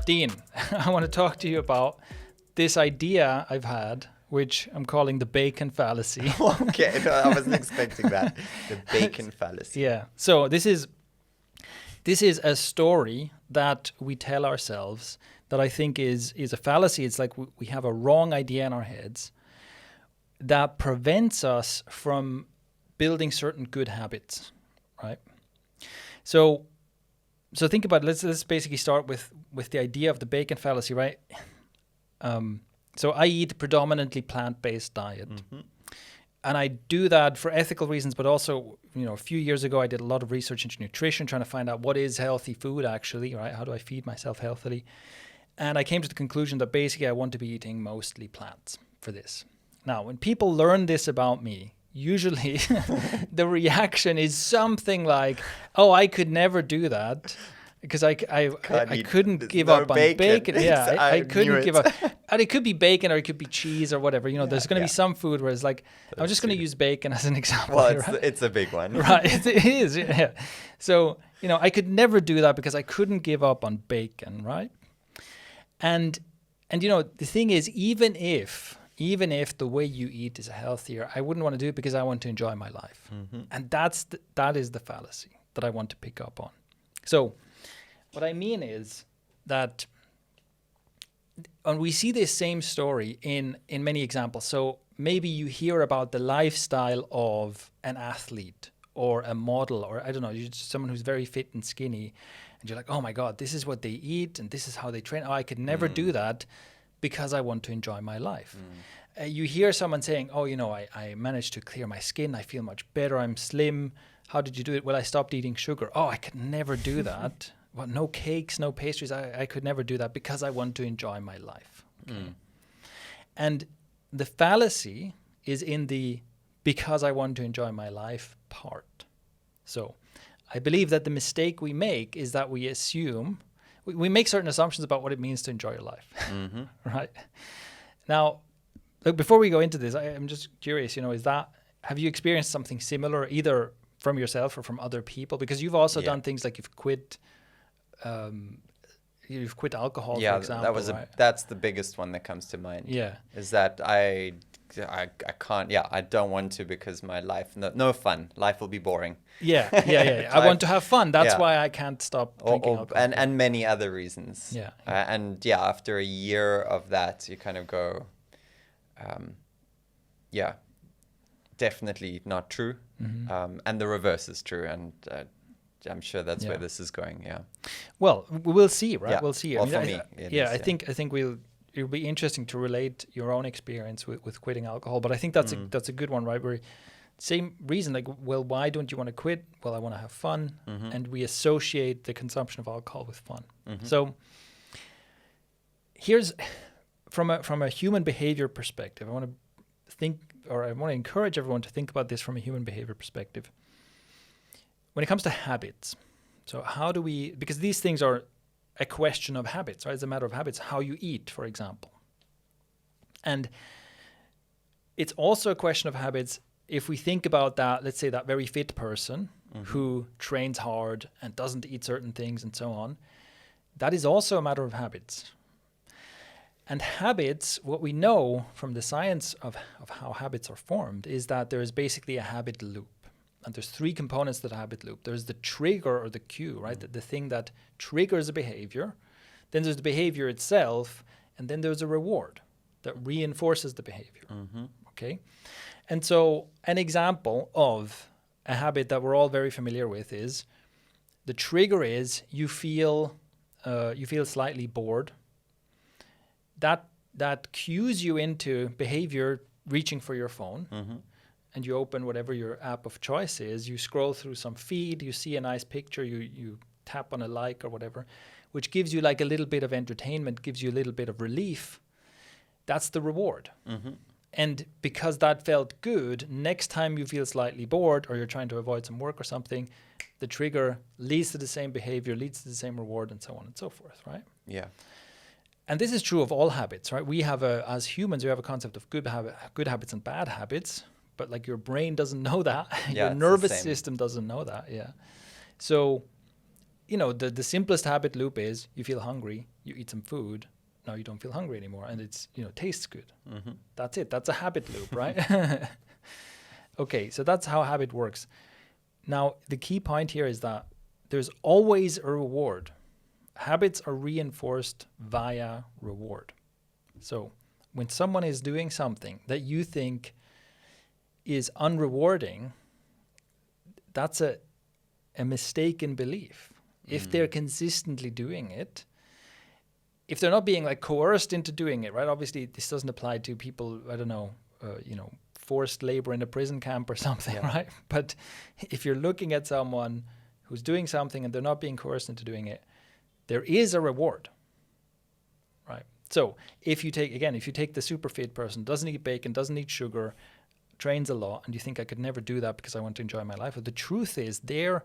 Dean, I want to talk to you about this idea I've had, which I'm calling the Bacon Fallacy. Okay, no, I wasn't expecting that. The Bacon Fallacy. Yeah. So this is a story that we tell ourselves that I think is a fallacy. It's like we have a wrong idea in our heads that prevents us from building certain good habits, right? So think about it. Let's basically start with the idea of the Bacon Fallacy, right? So I eat a predominantly plant-based diet. Mm-hmm. And I do that for ethical reasons, but also, a few years ago, I did a lot of research into nutrition, trying to find out what is healthy food actually, right? How do I feed myself healthily? And I came to the conclusion that basically I want to be eating mostly plants for this. Now, when people learn this about me, usually the reaction is something like, oh, I could never do that. Because I couldn't give up on bacon. Yeah, I couldn't give up. And it could be bacon or it could be cheese or whatever. There's going to be some food where it's like, I'm just going to use bacon as an example. Well, here, right? It's a big one. Right, it is. Yeah. So, I could never do that because I couldn't give up on bacon, right? And the thing is, even if the way you eat is healthier, I wouldn't want to do it because I want to enjoy my life. Mm-hmm. And that is the fallacy that I want to pick up on. So, what I mean is that, and we see this same story in many examples. So maybe you hear about the lifestyle of an athlete or a model, or I don't know, you're just someone who's very fit and skinny, and you're like, oh my God, this is what they eat and this is how they train. Oh, I could never do that because I want to enjoy my life. You hear someone saying, oh, I managed to clear my skin. I feel much better. I'm slim. How did you do it? Well, I stopped eating sugar. Oh, I could never do that. Well, no cakes, no pastries. I could never do that because I want to enjoy my life. Okay? And the fallacy is in the because I want to enjoy my life part. So I believe that the mistake we make is that we assume, we make certain assumptions about what it means to enjoy your life. Mm-hmm. Right? Now, look, before we go into this, I'm just curious, have you experienced something similar either from yourself or from other people? Because you've also done things like you've quit alcohol, for example. That's the biggest one that comes to mind. Yeah, is that I can't. Yeah, I don't want to because my life no fun. Life will be boring. Yeah. I want to have fun. That's why I can't stop drinking alcohol. And many other reasons. Yeah. After a year of that, you kind of go, definitely not true. Mm-hmm. And the reverse is true. And I'm sure that's where this is going. Yeah. Well, we'll see, right? Yeah. We'll see. Well, for me, I think it'll be interesting to relate your own experience with quitting alcohol. But I think that's a good one, right? Where same reason, like, well, why don't you want to quit? Well, I want to have fun, and we associate the consumption of alcohol with fun. Mm-hmm. So here's from a human behavior perspective. I want to encourage everyone to think about this from a human behavior perspective. When it comes to habits, so how do we, because these things are a question of habits, right? It's a matter of habits, how you eat, for example. And it's also a question of habits if we think about that, let's say that very fit person who trains hard and doesn't eat certain things and so on. That is also a matter of habits. And habits, what we know from the science of how habits are formed is that there is basically a habit loop. And there's three components to the habit loop. There's the trigger or the cue, right? The thing that triggers a behavior. Then there's the behavior itself. And then there's a reward that reinforces the behavior. Mm-hmm. Okay? And so an example of a habit that we're all very familiar with is the trigger is you feel slightly bored. That cues you into behavior reaching for your phone. Mm-hmm. And you open whatever your app of choice is, you scroll through some feed, you see a nice picture, you tap on a like or whatever, which gives you like a little bit of entertainment, gives you a little bit of relief. That's the reward. Mm-hmm. And because that felt good, next time you feel slightly bored or you're trying to avoid some work or something, the trigger leads to the same behavior, leads to the same reward, and so on and so forth, right? Yeah. And this is true of all habits, right? We have as humans, we have a concept of good habits and bad habits. But like your brain doesn't know that. Your nervous system doesn't know that. Yeah. So the simplest habit loop is you feel hungry, you eat some food, now you don't feel hungry anymore, and it's, tastes good. Mm-hmm. That's it. That's a habit loop, right? Okay, so that's how habit works. Now, the key point here is that there's always a reward. Habits are reinforced via reward. So when someone is doing something that you think is unrewarding, that's a mistaken belief. If they're consistently doing it, if they're not being like coerced into doing it, right? Obviously, this doesn't apply to people, I don't know, forced labor in a prison camp or something, right? But if you're looking at someone who's doing something and they're not being coerced into doing it, there is a reward, right? So if you take the super fit person, doesn't eat bacon, doesn't eat sugar, trains a lot, and you think I could never do that because I want to enjoy my life. But the truth is their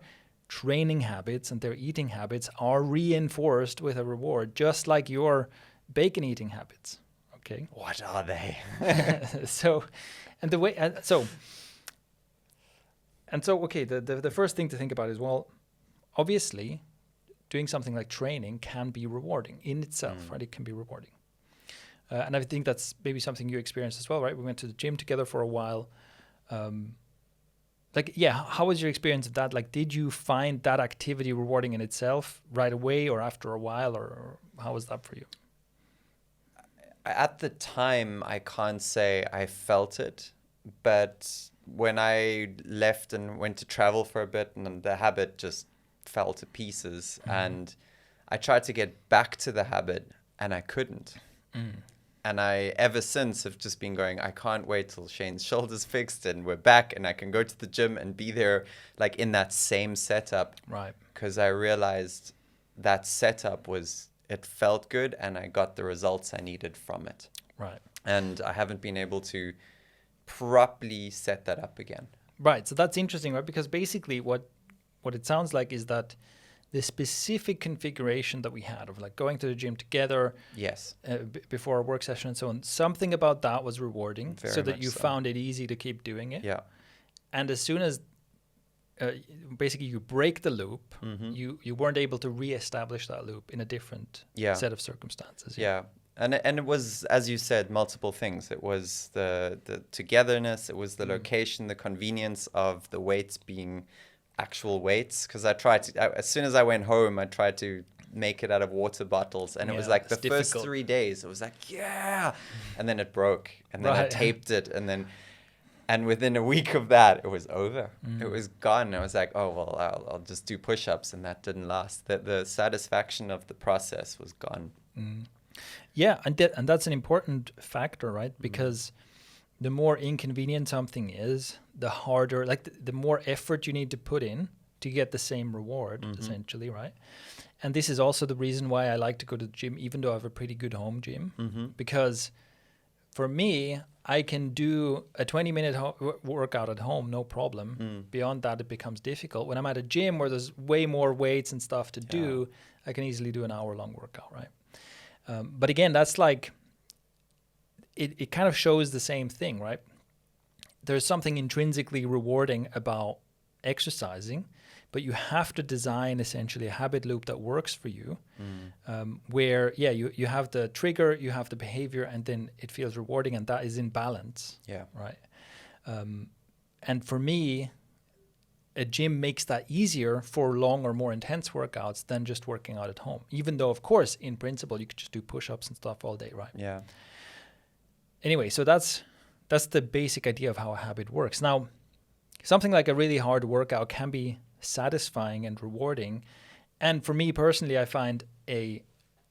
training habits and their eating habits are reinforced with a reward, just like your bacon eating habits. Okay. What are they? Okay, the first thing to think about is, well, obviously, doing something like training can be rewarding in itself, right? It can be rewarding. And I think that's maybe something you experienced as well, right? We went to the gym together for a while. How was your experience of that? Like, did you find that activity rewarding in itself right away or after a while, or how was that for you? At the time, I can't say I felt it, but when I left and went to travel for a bit, and the habit just fell to pieces, and I tried to get back to the habit, and I couldn't. And I, ever since, have just been going, I can't wait till Shane's shoulder's fixed and we're back and I can go to the gym and be there, like, in that same setup. Right. Because I realized that setup it felt good and I got the results I needed from it. Right. And I haven't been able to properly set that up again. Right. So that's interesting, right? Because basically what it sounds like is that the specific configuration that we had of like going to the gym together, yes, before our work session and so on, something about that was rewarding, very so that you so. found it easy to keep doing it. Yeah. And as soon as basically you break the loop, you weren't able to reestablish that loop in a different set of circumstances. Yeah. And it was, as you said, multiple things. It was the togetherness, it was the location, the convenience of the weights being actual weights, because I tried to, as soon as I went home, I tried to make it out of water bottles, and it was like the first 3 days, it was like, and then it broke, and then I taped it, and within a week of that, it was over. It was gone. I was like, oh, well, I'll just do push-ups, and that didn't last. The satisfaction of the process was gone. Yeah, and that's an important factor, right? Because the more inconvenient something is, the harder, like the more effort you need to put in to get the same reward, essentially, right? And this is also the reason why I like to go to the gym, even though I have a pretty good home gym, because for me, I can do a 20-minute workout at home, no problem. Beyond that, it becomes difficult. When I'm at a gym where there's way more weights and stuff to do, I can easily do an hour-long workout, right? But again, that's like, it kind of shows the same thing, right? There's something intrinsically rewarding about exercising, but you have to design essentially a habit loop that works for you, where, you have the trigger, you have the behavior, and then it feels rewarding, and that is in balance, right? And for me, a gym makes that easier for long or more intense workouts than just working out at home, even though, of course, in principle, you could just do push-ups and stuff all day, right? Yeah. Anyway, so that's the basic idea of how a habit works. Now, something like a really hard workout can be satisfying and rewarding. And for me personally, I find an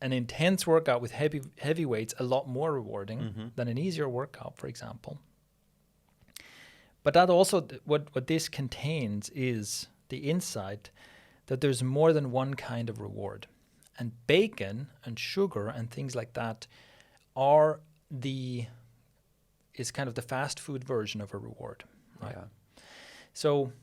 intense workout with heavy weights a lot more rewarding than an easier workout, for example. But that also, what this contains is the insight that there's more than one kind of reward. And bacon and sugar and things like that is kind of the fast food version of a reward, right? Yeah. So,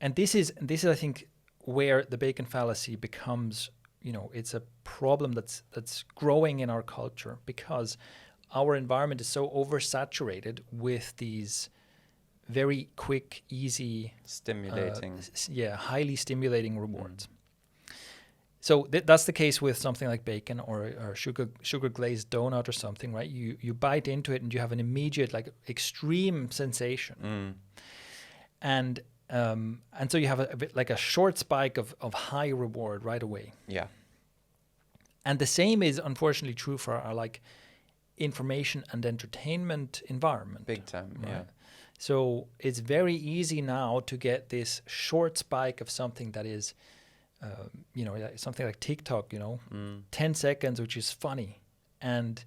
and this is I think where the bacon fallacy becomes, it's a problem that's growing in our culture, because our environment is so oversaturated with these very quick, easy, stimulating, highly stimulating rewards. So that's the case with something like bacon or sugar glazed donut or something, right? You bite into it and you have an immediate, like, extreme sensation, and so you have a bit like a short spike of high reward right away. Yeah. And the same is unfortunately true for our, like, information and entertainment environment. Big time. Right? Yeah. So it's very easy now to get this short spike of something that is, like something like TikTok, 10 seconds, which is funny. And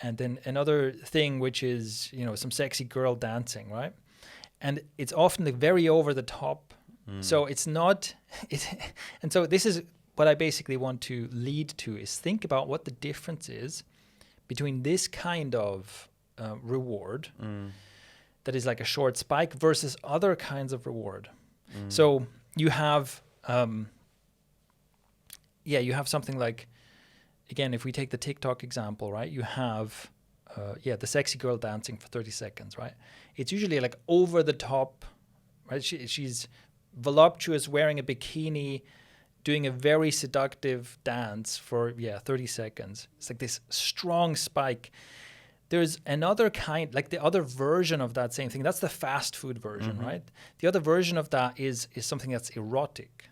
then another thing, which is, some sexy girl dancing, right? And it's often like very over the top. So it's not, and so this is what I basically want to lead to, is think about what the difference is between this kind of reward that is like a short spike versus other kinds of reward. So you have, you have something like, again, if we take the TikTok example, right? You have, the sexy girl dancing for 30 seconds, right? It's usually like over the top, right? She's voluptuous, wearing a bikini, doing a very seductive dance for 30 seconds. It's like this strong spike. There's another kind, like the other version of that same thing. That's the fast food version, right? The other version of that is something that's erotic.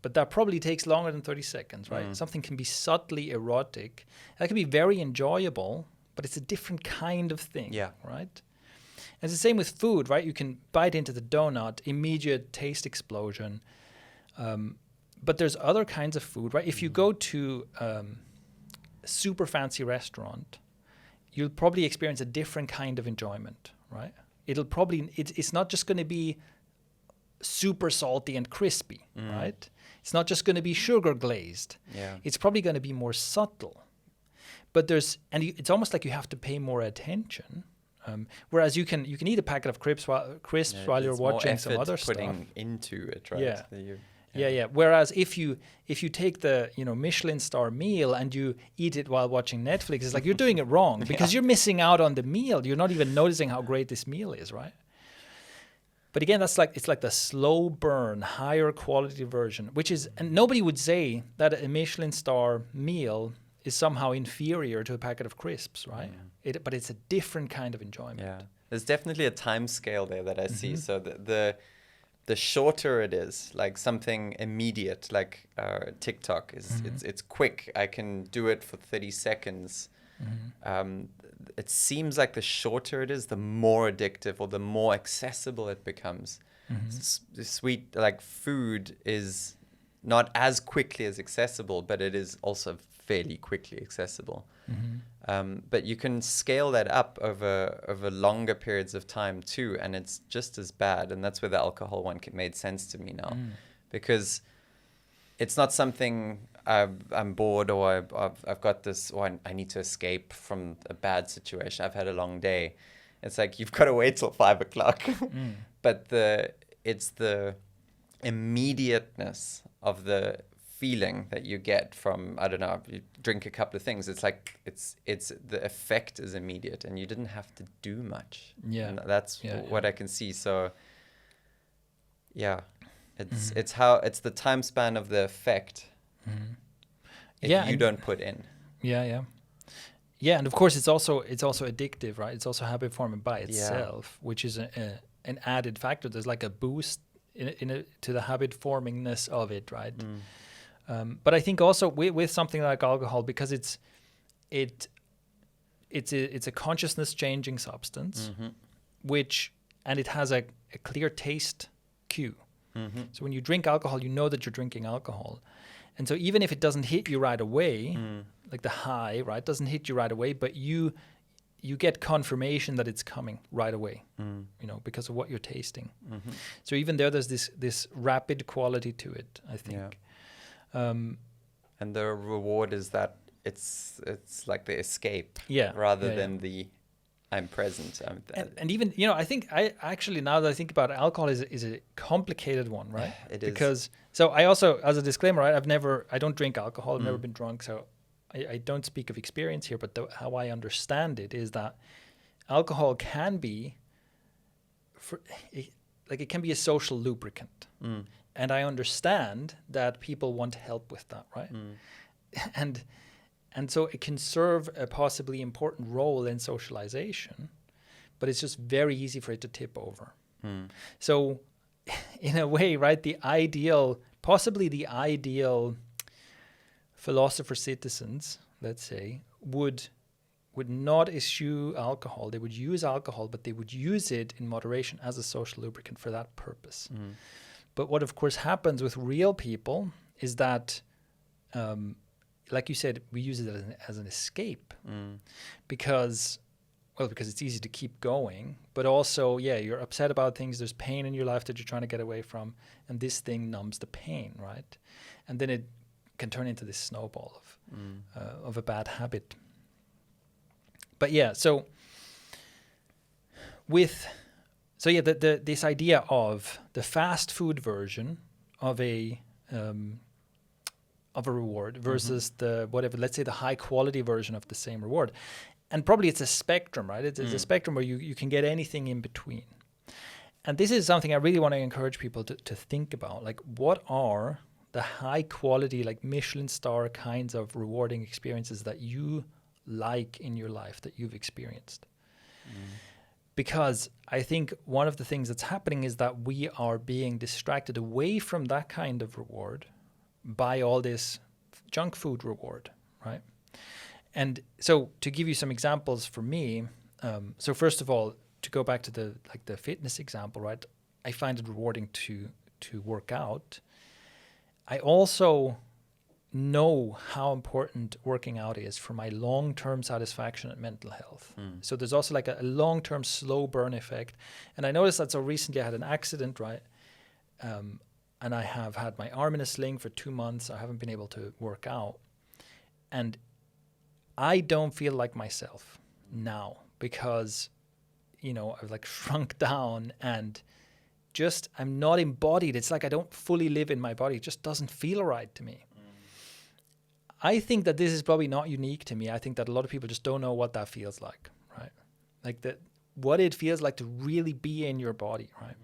But that probably takes longer than 30 seconds, right? Something can be subtly erotic. That can be very enjoyable, but it's a different kind of thing, right? And it's the same with food, right? You can bite into the donut, immediate taste explosion. But there's other kinds of food, right? If you go to a super fancy restaurant, you'll probably experience a different kind of enjoyment, right? It's not just going to be super salty and crispy, right? It's not just going to be sugar glazed. Yeah. It's probably going to be more subtle. But it's almost like you have to pay more attention. Whereas you can eat a packet of crisps while you're watching some other stuff. Putting into it, right? Yeah. Whereas if you take the Michelin star meal and you eat it while watching Netflix, it's like you're doing it wrong because you're missing out on the meal. You're not even noticing how great this meal is, right? But again, it's like the slow burn, higher quality version, and nobody would say that a Michelin star meal is somehow inferior to a packet of crisps, right? But it's a different kind of enjoyment. Yeah, there's definitely a time scale there that I see. So the shorter it is, like something immediate, like TikTok it's quick. I can do it for 30 seconds. It seems like the shorter it is, the more addictive or the more accessible it becomes. Sweet, like food is not as quickly as accessible, but it is also fairly quickly accessible. But you can scale that up over longer periods of time too, and it's just as bad. And that's where the alcohol one made sense to me now, because it's not something I'm bored or I've got this, or I need to escape from a bad situation. I've had a long day. It's like you've got to wait till 5 o'clock. But it's the immediateness of the feeling that you get from, I don't know, you drink a couple of things. It's like it's the effect is immediate, and you didn't have to do much. Yeah, and that's what I can see. So yeah, it's the time span of the effect. If you don't put in. Yeah, and of course it's also addictive, right? It's also habit forming by itself, which is an added factor. There's like a boost to the habit formingness of it, right? But I think also with something like alcohol, because it's a consciousness changing substance, and it has a clear taste cue. So when you drink alcohol, you know that you're drinking alcohol. And so even if it doesn't hit you right away, like the high, right, doesn't hit you right away, but you get confirmation that it's coming right away, because of what you're tasting. So even there's this rapid quality to it, I think. And the reward is that it's like the escape, rather than the I'm present. And even I think I actually, now that I think about it, alcohol is a complicated one, right? It is. Because so I also, as a disclaimer, right, I don't drink alcohol. I've never been drunk, so I don't speak of experience here. But how I understand it is that alcohol can be, it can be a social lubricant. And I understand that people want help with that, right? And so it can serve a possibly important role in socialization, but it's just very easy for it to tip over. So in a way, right, possibly the ideal philosopher citizens, let's say, would not eschew alcohol. They would use alcohol, but they would use it in moderation as a social lubricant for that purpose. But what, of course, happens with real people is that, like you said, we use it as an escape because it's easy to keep going. But also, you're upset about things. There's pain in your life that you're trying to get away from. And this thing numbs the pain, right? And then it can turn into this snowball of a bad habit. But this idea of the fast food version of a reward versus let's say the high quality version of the same reward, and probably it's a spectrum, right? It's a spectrum where you can get anything in between. And this is something I really want to encourage people to think about. Like, what are the high quality, like Michelin star kinds of rewarding experiences that you like in your life, that you've experienced? Because I think one of the things that's happening is that we are being distracted away from that kind of reward by all this junk food reward, right? And so to give you some examples for me, so first of all, to go back to the fitness example, right? I find it rewarding to work out. I also know how important working out is for my long-term satisfaction and mental health. So there's also like a long-term slow burn effect. And I noticed that so recently I had an accident, right? And I have had my arm in a sling for 2 months. I haven't been able to work out. And I don't feel like myself now because, I've like shrunk down and just, I'm not embodied. It's like I don't fully live in my body. It just doesn't feel right to me. I think that this is probably not unique to me. I think that a lot of people just don't know what that feels like, right? Like what it feels like to really be in your body, right?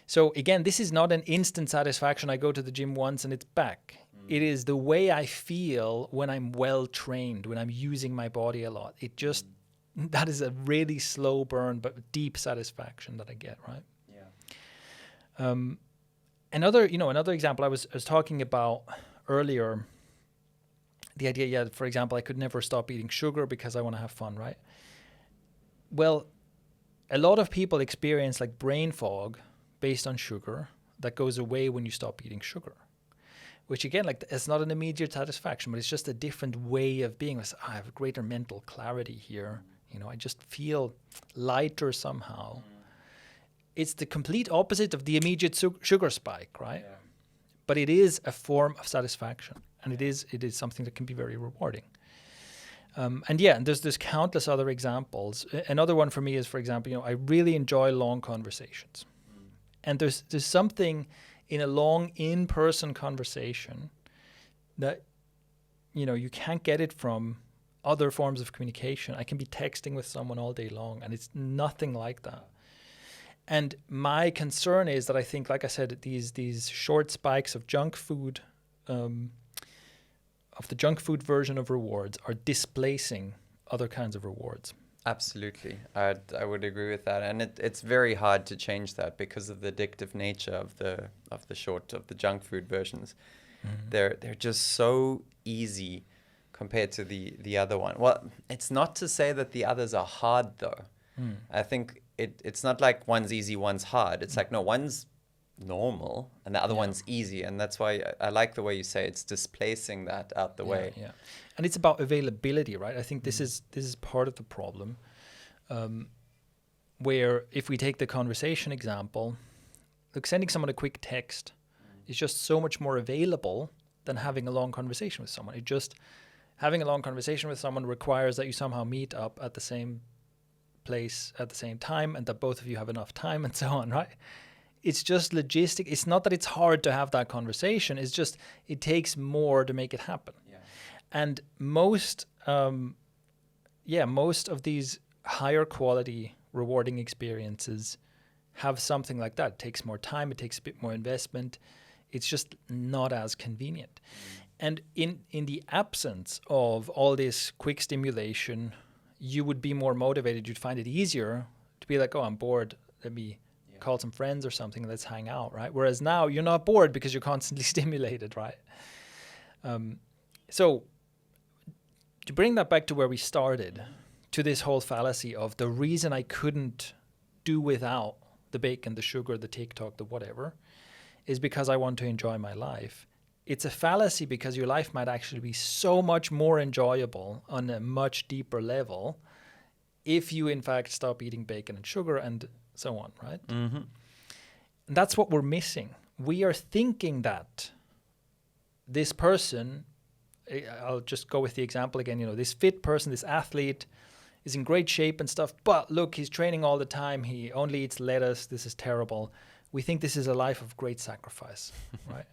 So again, this is not an instant satisfaction. I go to the gym once and it's back. It is the way I feel when I'm well trained, when I'm using my body a lot. That is a really slow burn, but deep satisfaction that I get, right? Yeah. Another example I was talking about earlier, the idea, for example, I could never stop eating sugar because I want to have fun, right? Well, a lot of people experience like brain fog based on sugar that goes away when you stop eating sugar, which again, like it's not an immediate satisfaction, but it's just a different way of being. I have a greater mental clarity here. I just feel lighter somehow. It's the complete opposite of the immediate sugar spike, right? Yeah. But it is a form of satisfaction. And it is something that can be very rewarding. And there's countless other examples. Another one for me is, for example, I really enjoy long conversations. And there's something in a long in-person conversation that, you can't get it from other forms of communication. I can be texting with someone all day long, and it's nothing like that. And my concern is that I think, like I said, these short spikes of junk food, of the junk food version of rewards, are displacing other kinds of rewards. Absolutely. I would agree with that. And it's very hard to change that because of the addictive nature of the junk food versions. They're just so easy compared to the other one. Well, it's not to say that the others are hard though. I think it's not like one's easy, one's hard. It's like, no, one's normal and the other one's easy, and that's why I like the way you say it's displacing that out the way. And it's about availability, right? I think this is part of the problem, where if we take the conversation example, look, sending someone a quick text is just so much more available than having a long conversation with someone. Having a long conversation with someone requires that you somehow meet up at the same place at the same time and that both of you have enough time and so on, right? It's just logistic. It's not that it's hard to have that conversation. It's just it takes more to make it happen. Yeah. And most of these higher quality rewarding experiences have something like that. It takes more time. It takes a bit more investment. It's just not as convenient. And in the absence of all this quick stimulation, you would be more motivated. You'd find it easier to be like, oh, I'm bored. Let me call some friends or something. Let's hang out, right? Whereas now you're not bored because you're constantly stimulated, right? So to bring that back to where we started, to this whole fallacy of the reason I couldn't do without the bacon, the sugar, the TikTok, the whatever, is because I want to enjoy my life. It's a fallacy because your life might actually be so much more enjoyable on a much deeper level if you, in fact, stop eating bacon and sugar and so on, right? Mm-hmm. And that's what we're missing. We are thinking that this person, I'll just go with the example again, this fit person, this athlete is in great shape and stuff, but look, he's training all the time. He only eats lettuce. This is terrible. We think this is a life of great sacrifice, right?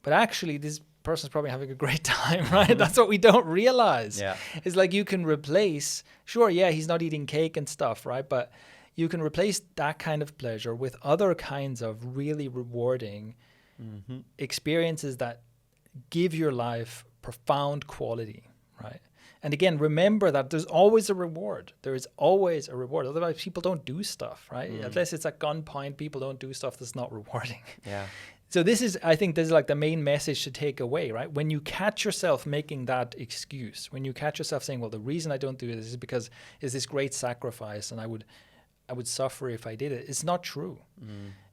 But actually, this person's probably having a great time, right? That's what we don't realize. Yeah. It's like you can replace, sure, yeah, he's not eating cake and stuff, right? But you can replace that kind of pleasure with other kinds of really rewarding experiences that give your life profound quality, right? And again, remember that there's always a reward. There is always a reward. Otherwise, people don't do stuff, right? Unless it's at gunpoint, people don't do stuff that's not rewarding. Yeah. So I think this is like the main message to take away, right? When you catch yourself making that excuse, when you catch yourself saying, well, the reason I don't do this is because it's this great sacrifice and I would suffer if I did it. It's not true.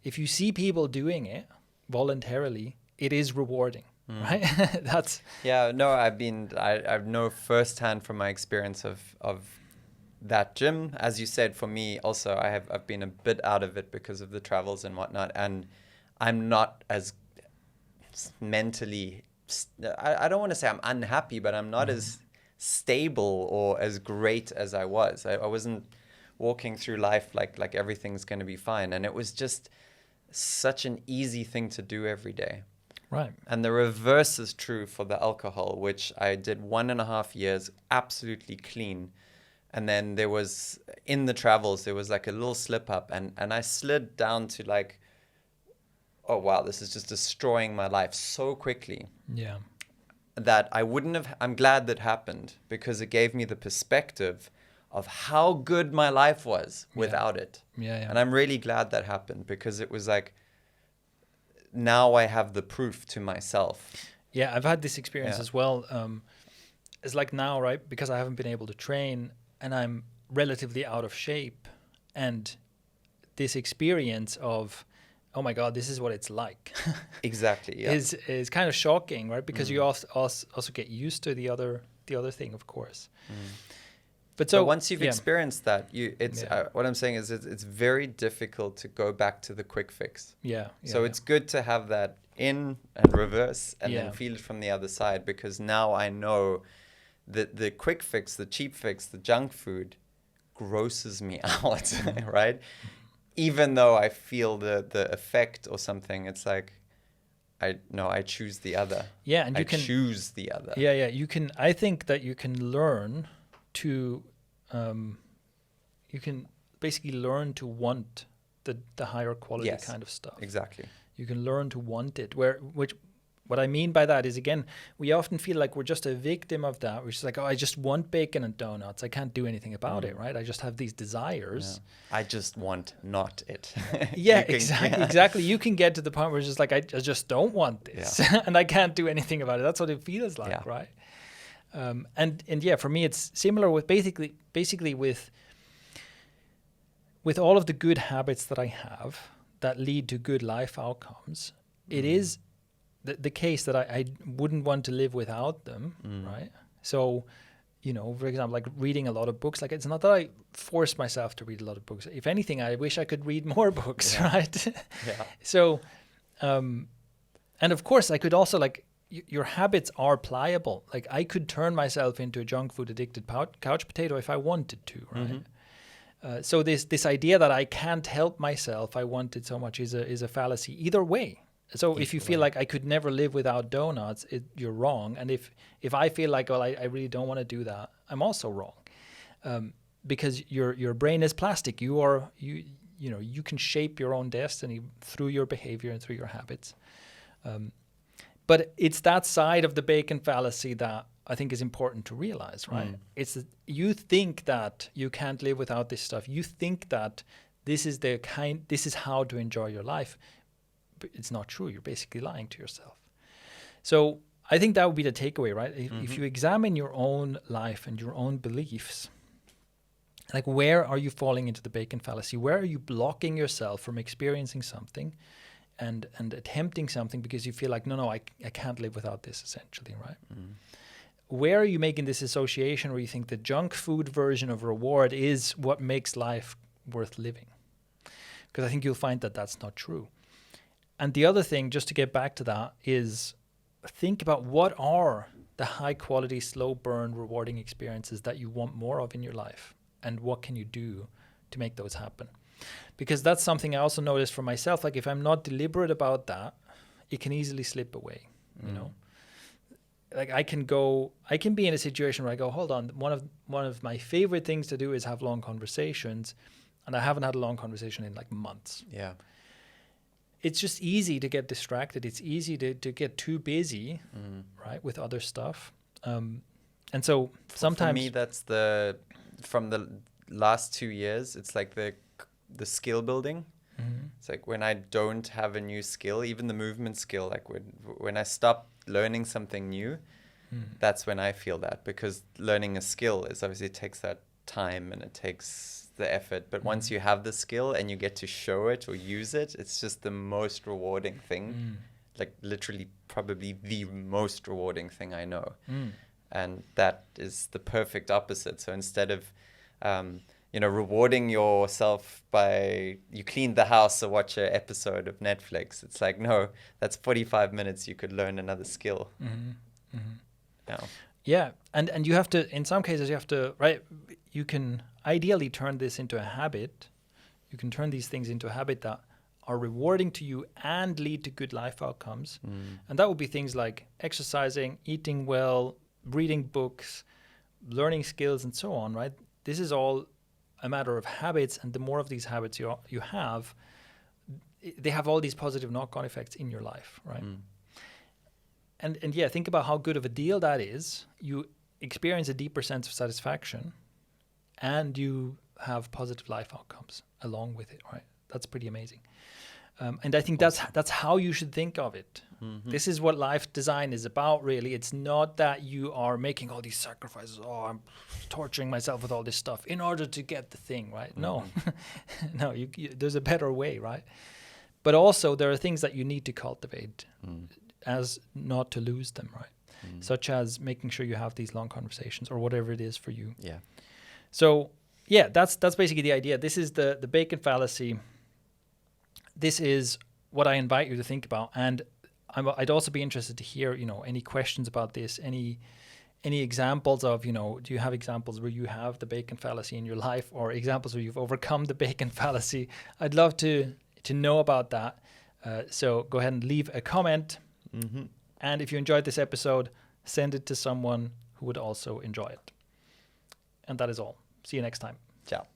If you see people doing it voluntarily, it is rewarding. Right? That's no, I know firsthand from my experience of that gym. As you said, for me also, I've been a bit out of it because of the travels and whatnot, and I'm not as mentally I don't want to say I'm unhappy, but I'm not as stable or as great as I was. I wasn't walking through life like everything's going to be fine, and it was just such an easy thing to do every day. right. And the reverse is true for the alcohol, which I did 1.5 years absolutely clean. And then in the travels, there was like a little slip up and I slid down to like, oh, wow, this is just destroying my life so quickly. Yeah. That I'm glad that happened because it gave me the perspective of how good my life was without it. Yeah. And I'm really glad that happened because it was like, now I have the proof to myself. Yeah, I've had this experience as well. It's like now, right? Because I haven't been able to train and I'm relatively out of shape. And this experience of, oh my God, this is what it's like. Exactly. Yeah. is kind of shocking, right? Because you also get used to the other thing, of course. But once you've experienced that, what I'm saying is it's very difficult to go back to the quick fix. So it's good to have that in and reverse and then feel it from the other side, because now I know that the quick fix, the cheap fix, the junk food grosses me out, right? Even though I feel the effect or something, it's like, I choose the other. Yeah, and choose the other. Yeah, I think that you can learn to you can basically learn to want the higher quality kind of stuff. Exactly. You can learn to want it. What I mean by that is, again, we often feel like we're just a victim of that. We're just like, oh, I just want bacon and donuts. I can't do anything about it, right? I just have these desires. Yeah. I just want not it. Exactly. You can get to the point where it's just like, I just don't want this, and I can't do anything about it. That's what it feels like, right? And for me, it's similar with basically with all of the good habits that I have that lead to good life outcomes. It is the case that I wouldn't want to live without them, right? So, for example, like reading a lot of books, like it's not that I force myself to read a lot of books. If anything, I wish I could read more books, right? Yeah. So, and of course, I could also like, your habits are pliable. Like I could turn myself into a junk food addicted couch potato if I wanted to, right? So this idea that I can't help myself, I want it so much, is a fallacy either way. So if you feel like I could never live without donuts, you're wrong. And if I feel like, well, I really don't want to do that, I'm also wrong, because your brain is plastic. You can shape your own destiny through your behavior and through your habits. But it's that side of the bacon fallacy that I think is important to realize, right? It's that you think that you can't live without this stuff. You think that this is how to enjoy your life. But it's not true. You're basically lying to yourself. So I think that would be the takeaway, right? If you examine your own life and your own beliefs, like where are you falling into the bacon fallacy? Where are you blocking yourself from experiencing something and attempting something because you feel like, no, I can't live without this, essentially, right? Where are you making this association where you think the junk food version of reward is what makes life worth living? Because I think you'll find that that's not true. And the other thing, just to get back to that, is think about what are the high quality, slow burn, rewarding experiences that you want more of in your life, and what can you do to make those happen? Because that's something I also noticed for myself. Like if I'm not deliberate about that, it can easily slip away, you know? Like I can be in a situation where I go, hold on, one of my favorite things to do is have long conversations, and I haven't had a long conversation in like months. Yeah. It's just easy to get distracted. It's easy to get too busy, right, with other stuff. And so sometimes... For me, that's from the last 2 years, it's like the skill building. It's like when I don't have a new skill, even the movement skill, like when I stop learning something new, that's when I feel that, because learning a skill is obviously, it takes that time and it takes the effort. But once you have the skill and you get to show it or use it, it's just the most rewarding thing. Like literally probably the most rewarding thing I know. And that is the perfect opposite. So instead of rewarding yourself by you clean the house or watch an episode of Netflix, it's like, no, that's 45 minutes you could learn another skill. Yeah, and you have to, in some cases you have to, right, you can ideally turn this into a habit. You can turn these things into a habit that are rewarding to you and lead to good life outcomes. And that would be things like exercising, eating well, reading books, learning skills, and so on, right? This is all a matter of habits, and the more of these habits you have, they have all these positive knock-on effects in your life, right? And yeah, think about how good of a deal that is. You experience a deeper sense of satisfaction, and you have positive life outcomes along with it, right? That's pretty amazing. And I think that's how you should think of it. This is what life design is about, really. It's not that you are making all these sacrifices. Oh, I'm torturing myself with all this stuff in order to get the thing, right? No, no. There's a better way, right? But also there are things that you need to cultivate as not to lose them, right? Such as making sure you have these long conversations or whatever it is for you. Yeah. So yeah, that's basically the idea. This is the bacon fallacy. This is what I invite you to think about, and I'd also be interested to hear, any questions about this, any examples of, do you have examples where you have the bacon fallacy in your life, or examples where you've overcome the bacon fallacy? I'd love to know about that. So go ahead and leave a comment. And if you enjoyed this episode, send it to someone who would also enjoy it. And that is all. See you next time. Ciao.